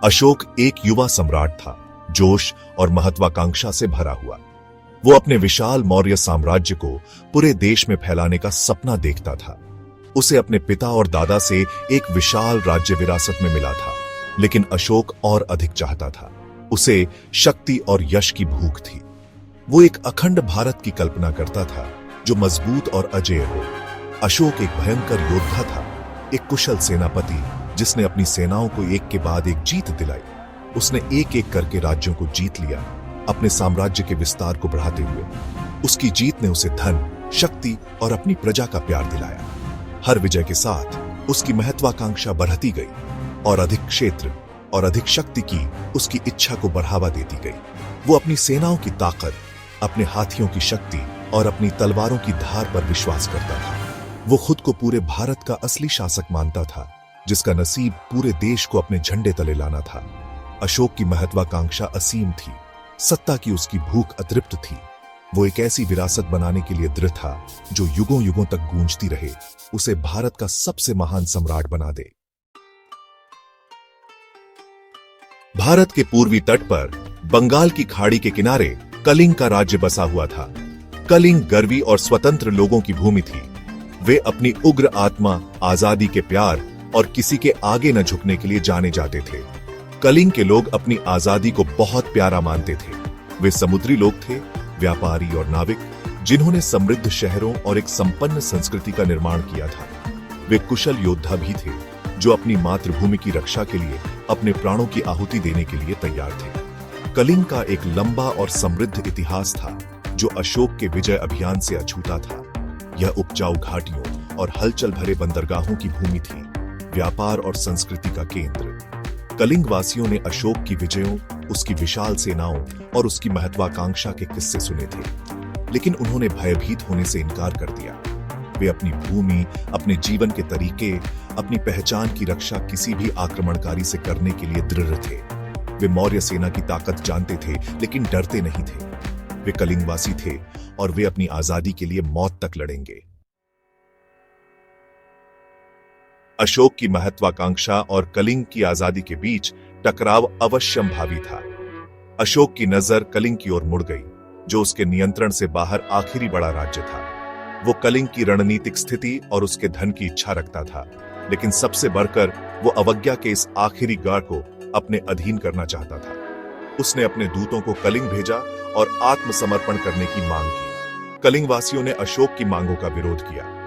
अशोक एक युवा सम्राट था, जोश और महत्वाकांक्षा से भरा हुआ। वो अपने विशाल मौर्य साम्राज्य को पूरे देश में फैलाने का सपना देखता था। उसे अपने पिता और दादा से एक विशाल राज्य विरासत में मिला था, लेकिन अशोक और अधिक चाहता था। उसे शक्ति और यश की भूख थी। वो एक अखंड भारत की कल्पना करता था, जो मजबूत और अजेय हो। अशोक एक भयंकर योद्धा था, एक कुशल सेनापति जिसने अपनी सेनाओं को एक के बाद एक जीत दिलाई। उसने एक एक करके राज्यों को जीत लिया, अपने साम्राज्य के विस्तार को बढ़ाते हुए। उसकी जीत ने उसे धन, शक्ति और अपनी प्रजा का प्यार दिलाया। हर विजय के साथ उसकी महत्वाकांक्षा बढ़ती गई और अधिक क्षेत्र और अधिक शक्ति की उसकी इच्छा को बढ़ावा देती गई। वो अपनी सेनाओं की ताकत, अपने हाथियों की शक्ति और अपनी तलवारों की धार पर विश्वास करता था। वो खुद को पूरे भारत का असली शासक मानता था, जिसका नसीब पूरे देश को अपने झंडे तले लाना था। अशोक की महत्वाकांक्षा असीम थी, सत्ता की उसकी भूख अतृप्त थी। वो एक ऐसी विरासत बनाने के लिए दृढ़ था जो युगों युगों तक गूंजती रहे, उसे भारत का सबसे महान सम्राट बना दे। भारत के पूर्वी तट पर बंगाल की खाड़ी के किनारे कलिंग का राज्य बसा हुआ था। कलिंग गर्वी और स्वतंत्र लोगों की भूमि थी। वे अपनी उग्र आत्मा, आजादी के प्यार और किसी के आगे न झुकने के लिए जाने जाते थे। कलिंग के लोग अपनी आजादी को बहुत प्यारा मानते थे। वे समुद्री लोग थे, व्यापारी और नाविक, जिन्होंने समृद्ध शहरों और एक संपन्न संस्कृति का निर्माण किया था। वे कुशल योद्धा भी थे, जो अपनी मातृभूमि की रक्षा के लिए अपने प्राणों की आहुति देने के लिए तैयार थे। कलिंग का एक लंबा और समृद्ध इतिहास था, जो अशोक के विजय अभियान से अछूता था। यह उपजाऊ घाटियों और हलचल भरे बंदरगाहों की भूमि थी, व्यापार और संस्कृति का केंद्र। कलिंग वासियों ने अशोक की विजयों, उसकी विशाल सेनाओं और उसकी महत्वाकांक्षा के किस्से सुने थे, लेकिन उन्होंने भयभीत होने से इनकार कर दिया। वे अपनी भूमि, अपने जीवन के तरीके, अपनी पहचान की रक्षा किसी भी आक्रमणकारी से करने के लिए दृढ़ थे। वे मौर्य सेना की ताकत जानते थे, लेकिन डरते नहीं थे। वे कलिंगवासी थे और वे अपनी आजादी के लिए मौत तक लड़ेंगे। अशोक की महत्वाकांक्षा और कलिंग की आजादी के बीच टकराव अवश्यंभावी था। अशोक की नजर कलिंग की ओर मुड़ गई, जो उसके नियंत्रण से बाहर आखिरी बड़ा राज्य था। वो कलिंग की रणनीतिक स्थिति और उसके धन की इच्छा रखता था, लेकिन सबसे बढ़कर वो अवज्ञा के इस आखिरी गाड़ को अपने अधीन करना चाहता था। उसने अपने दूतों को कलिंग भेजा और आत्मसमर्पण करने की मांग की। कलिंग वासियों ने अशोक की मांगों का विरोध किया।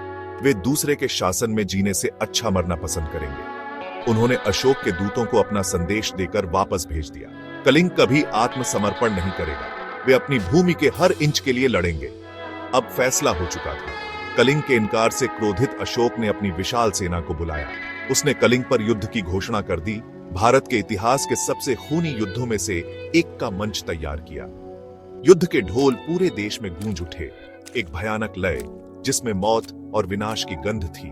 वे दूसरे के शासन में जीने से अच्छा मरना पसंद करेंगे। उन्होंने अशोक के दूतों को अपना संदेश देकर वापस भेज दिया। कलिंग कभी आत्मसमर्पण नहीं करेगा। वे अपनी भूमि के हर इंच के लिए लड़ेंगे। अब फैसला हो चुका था। कलिंग के इनकार से क्रोधित अशोक ने अपनी विशाल सेना को बुलाया। उसने कलिंग पर युद्ध की घोषणा कर दी। भारत के इतिहास के सबसे खूनी युद्धों में से एक का मंच तैयार किया। युद्ध के ढोल पूरे देश में गूंज उठे, एक भयानक लय जिसमें मौत और विनाश की गंध थी।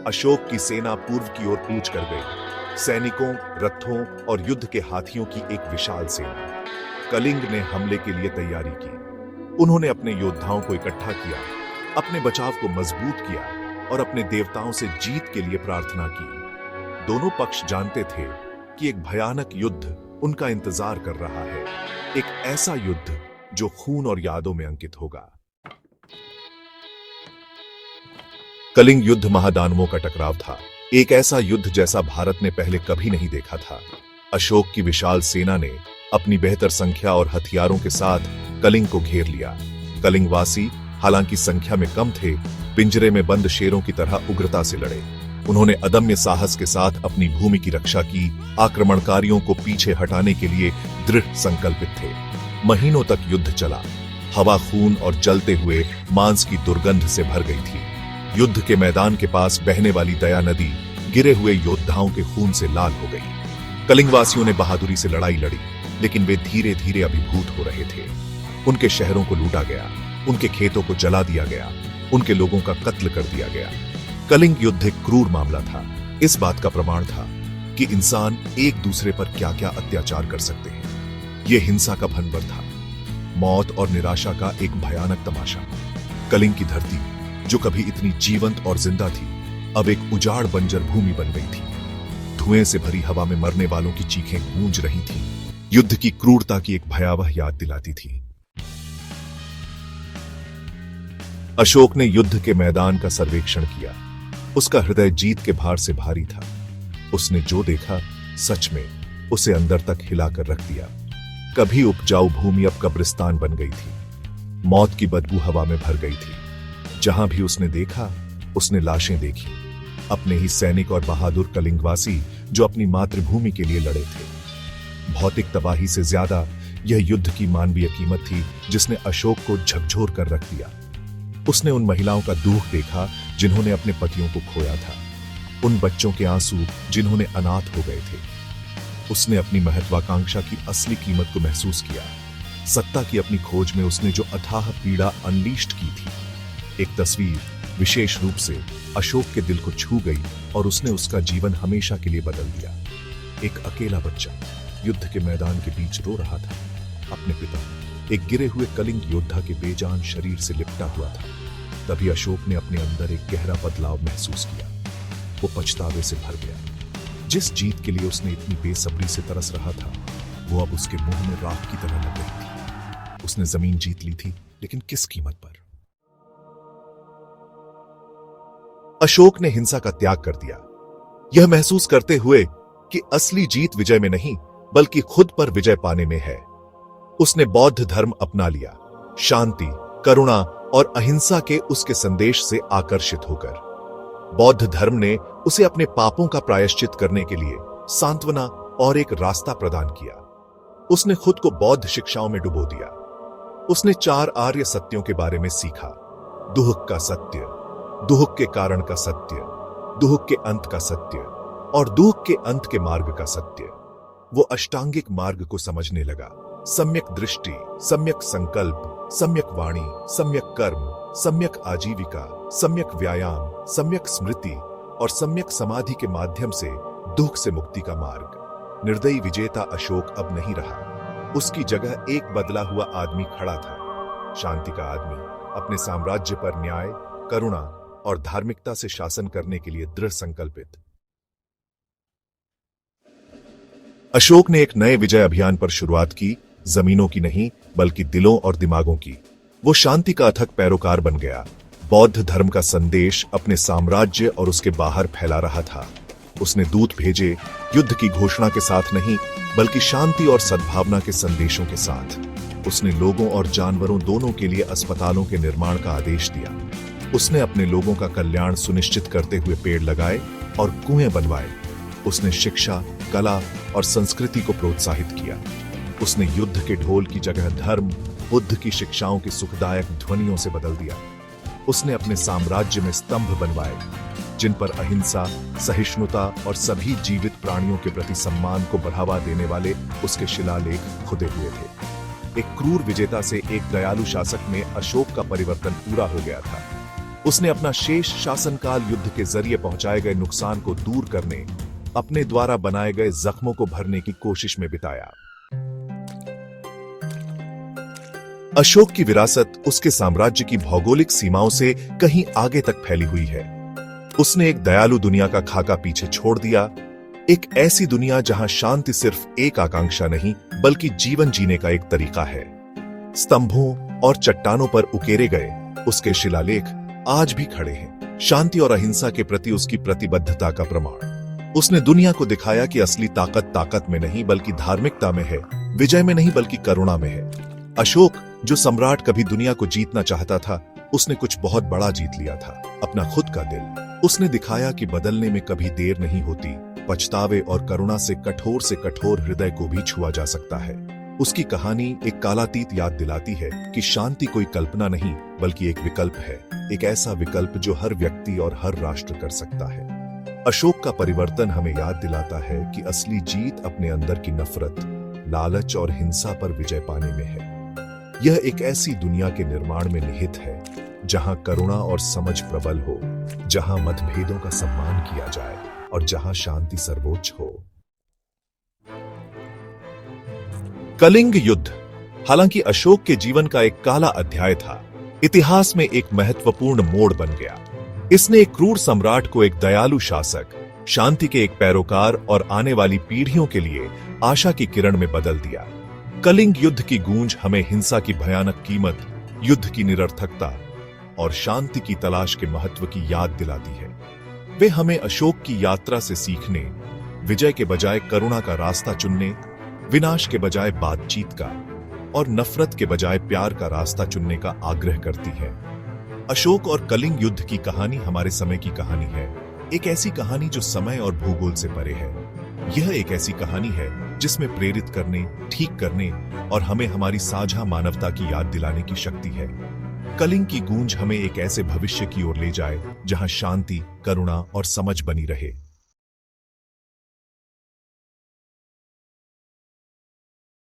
अशोक की सेना पूर्व की ओर कूच कर गई, सैनिकों, रथों और युद्ध के हाथियों की एक विशाल सेना। कलिंग ने हमले के लिए तैयारी की। उन्होंने अपने योद्धाओं को इकट्ठा किया, अपने बचाव को मजबूत किया और अपने देवताओं से जीत के लिए प्रार्थना की। दोनों पक्ष जानते थे कि एक भयानक युद्ध उनका इंतजार कर रहा है, एक ऐसा युद्ध जो खून और यादों में अंकित होगा। कलिंग युद्ध महादानवों का टकराव था, एक ऐसा युद्ध जैसा भारत ने पहले कभी नहीं देखा था। अशोक की विशाल सेना ने अपनी बेहतर संख्या और हथियारों के साथ कलिंग को घेर लिया। कलिंगवासी, हालांकि संख्या में कम थे, पिंजरे में बंद शेरों की तरह उग्रता से लड़े। उन्होंने अदम्य साहस के साथ अपनी भूमि की रक्षा की, आक्रमणकारियों को पीछे हटाने के लिए दृढ़ संकल्पित थे। महीनों तक युद्ध चला। हवा खून और जलते हुए मांस की दुर्गंध से भर गई थी। युद्ध के मैदान के पास बहने वाली दया नदी गिरे हुए योद्धाओं के खून से लाल हो गई। कलिंगवासियों ने बहादुरी से लड़ाई लड़ी, लेकिन वे धीरे धीरे अभिभूत हो रहे थे। उनके शहरों को लूटा गया, उनके खेतों को जला दिया गया, उनके लोगों का कत्ल कर दिया गया। कलिंग युद्ध एक क्रूर मामला था। इस बात का प्रमाण था कि इंसान एक दूसरे पर क्या क्या अत्याचार कर सकते हैं। यह हिंसा का भनवर था, मौत और निराशा का एक भयानक तमाशा। कलिंग की धरती, जो कभी इतनी जीवंत और जिंदा थी, अब एक उजाड़ बंजर भूमि बन गई थी। धुएं से भरी हवा में मरने वालों की चीखें गूंज रही थीं। युद्ध की क्रूरता की एक भयावह याद दिलाती थी। अशोक ने युद्ध के मैदान का सर्वेक्षण किया। उसका हृदय जीत के भार से भारी था। उसने जो देखा सच में उसे अंदर तक हिलाकर रख दिया। कभी उपजाऊ भूमि अब कब्रिस्तान बन गई थी। मौत की बदबू हवा में भर गई थी। जहां भी उसने देखा उसने लाशें देखी, अपने ही सैनिक और बहादुर कलिंगवासी जो अपनी मातृभूमि के लिए लड़े थे। भौतिक तबाही से ज्यादा यह युद्ध की मानवीय कीमत थी जिसने अशोक को झकझोर कर रख दिया। उसने उन महिलाओं का दुख देखा जिन्होंने अपने पतियों को खोया था, उन बच्चों के आंसू जिन्होंने अनाथ हो गए थे। उसने अपनी महत्वाकांक्षा की असली कीमत को महसूस किया। सत्ता की अपनी खोज में उसने जो अथाह पीड़ा अनलीस्ट की थी। एक तस्वीर विशेष रूप से अशोक के दिल को छू गई और उसने उसका जीवन हमेशा के लिए बदल दिया। एक अकेला बच्चा युद्ध के मैदान के बीच रो रहा था। अपने पिता, एक गिरे हुए कलिंग योद्धा के बेजान शरीर से लिपटा हुआ था। तभी अशोक ने अपने अंदर एक गहरा बदलाव महसूस किया। वो पछतावे से भर गया। जिस जीत के लिए उसने इतनी बेसब्री से तरस रहा था, वो अब उसके मुंह में राख की तरह लग रही थी। उसने जमीन जीत ली थी, लेकिन किस कीमत पर? अशोक ने हिंसा का त्याग कर दिया, यह महसूस करते हुए कि असली जीत विजय में नहीं बल्कि खुद पर विजय पाने में है। उसने बौद्ध धर्म अपना लिया, शांति, करुणा और अहिंसा के उसके संदेश से आकर्षित होकर। बौद्ध धर्म ने उसे अपने पापों का प्रायश्चित करने के लिए सांत्वना और एक रास्ता प्रदान किया। उसने खुद को बौद्ध शिक्षाओं में डुबो दिया। उसने 4 आर्य सत्यों के बारे में सीखा। दुख का सत्य, दुख के कारण का सत्य, दुख के अंत का सत्य और दुख के अंत के मार्ग का सत्य। वो अष्टांगिक मार्ग को समझने लगा। सम्यक दृष्टि, सम्यक संकल्प, सम्यक वाणी, सम्यक कर्म, सम्यक आजीविका, सम्यक व्यायाम, सम्यक स्मृति और सम्यक समाधि के माध्यम से दुख से मुक्ति का मार्ग। निर्दयी विजेता अशोक अब नहीं रहा। उसकी जगह एक बदला हुआ आदमी खड़ा था। शांति का आदमी, अपने साम्राज्य पर न्याय, करुणा और धार्मिकता से शासन करने के लिए दृढ़ संकल्पित। अशोक ने एक नए विजय अभियान पर शुरुआत की, जमीनों की नहीं बल्कि दिलों और दिमागों की। वो शांति का अथक पैरोकार बन गया। बौद्ध धर्म का संदेश अपने साम्राज्य और उसके बाहर फैला रहा था। उसने दूत भेजे, युद्ध की घोषणा के साथ नहीं बल्कि शांति और सद्भावना के संदेशों के साथ। उसने लोगों और जानवरों दोनों के लिए अस्पतालों के निर्माण का आदेश दिया। उसने अपने लोगों का कल्याण सुनिश्चित करते हुए पेड़ लगाए और कुएं बनवाए। उसने शिक्षा, कला और संस्कृति को प्रोत्साहित किया। उसने युद्ध के ढोल की जगह धर्म, बुद्ध की शिक्षाओं की सुखदायक ध्वनियों से बदल दिया। उसने अपने साम्राज्य में स्तंभ बनवाए जिन पर अहिंसा, सहिष्णुता और सभी जीवित प्राणियों के प्रति सम्मान को बढ़ावा देने वाले उसके शिलालेख खुदे हुए थे। एक क्रूर विजेता से एक दयालु शासक में अशोक का परिवर्तन पूरा हो गया था। उसने अपना शेष शासनकाल युद्ध के जरिए पहुंचाए गए नुकसान को दूर करने, अपने द्वारा बनाए गए जख्मों को भरने की कोशिश में बिताया। अशोक की विरासत उसके साम्राज्य की भौगोलिक सीमाओं से कहीं आगे तक फैली हुई है। उसने एक दयालु दुनिया का खाका पीछे छोड़ दिया, एक ऐसी दुनिया जहां शांति सिर्फ एक आकांक्षा नहीं बल्कि जीवन जीने का एक तरीका है। स्तंभों और चट्टानों पर उकेरे गए उसके शिलालेख आज भी खड़े हैं, शांति और अहिंसा के प्रति उसकी प्रतिबद्धता का प्रमाण। उसने दुनिया को दिखाया कि असली ताकत ताकत में नहीं बल्कि धार्मिकता में है, विजय में नहीं बल्कि करुणा में है। अशोक, जो सम्राट कभी दुनिया को जीतना चाहता था, उसने कुछ बहुत बड़ा जीत लिया था, अपना खुद का दिल। उसने दिखाया कि बदलने में कभी देर नहीं होती। पछतावे और करुणा से कठोर हृदय को भी छुआ जा सकता है। उसकी कहानी एक कालातीत याद दिलाती है कि शांति कोई कल्पना नहीं बल्कि एक विकल्प है, एक ऐसा विकल्प जो हर व्यक्ति और हर राष्ट्र कर सकता है। अशोक का परिवर्तन हमें याद दिलाता है कि असली जीत अपने अंदर की नफरत, लालच और हिंसा पर विजय पाने में है। यह एक ऐसी दुनिया के निर्माण में निहित है जहां करुणा और समझ प्रबल हो, जहां मतभेदों का सम्मान किया जाए और जहां शांति सर्वोच्च हो। कलिंग युद्ध हालांकि अशोक के जीवन का एक काला अध्याय था, इतिहास में एक महत्वपूर्ण मोड़ बन गया। इसने एक क्रूर सम्राट को एक दयालु शासक, शांति के एक पैरोकार और आने वाली पीढ़ियों के लिए आशा की किरण में बदल दिया। कलिंग युद्ध की गूंज हमें हिंसा की भयानक कीमत, युद्ध की निरर्थकता और शांति की तलाश के महत्व की याद दिलाती है। वे हमें अशोक की यात्रा से सीखने, विजय के बजाय करुणा का रास्ता चुनने, विनाश के बजाय बातचीत का और नफरत के बजाय प्यार का रास्ता चुनने का आग्रह करती है। अशोक और कलिंग युद्ध की कहानी हमारे समय की कहानी है, एक ऐसी कहानी जो समय और भूगोल से परे है। यह एक ऐसी कहानी है जिसमें प्रेरित करने, ठीक करने और हमें हमारी साझा मानवता की याद दिलाने की शक्ति है। कलिंग की गूंज हमें एक ऐसे भविष्य की ओर ले जाए जहां शांति, करुणा और समझ बनी रहे।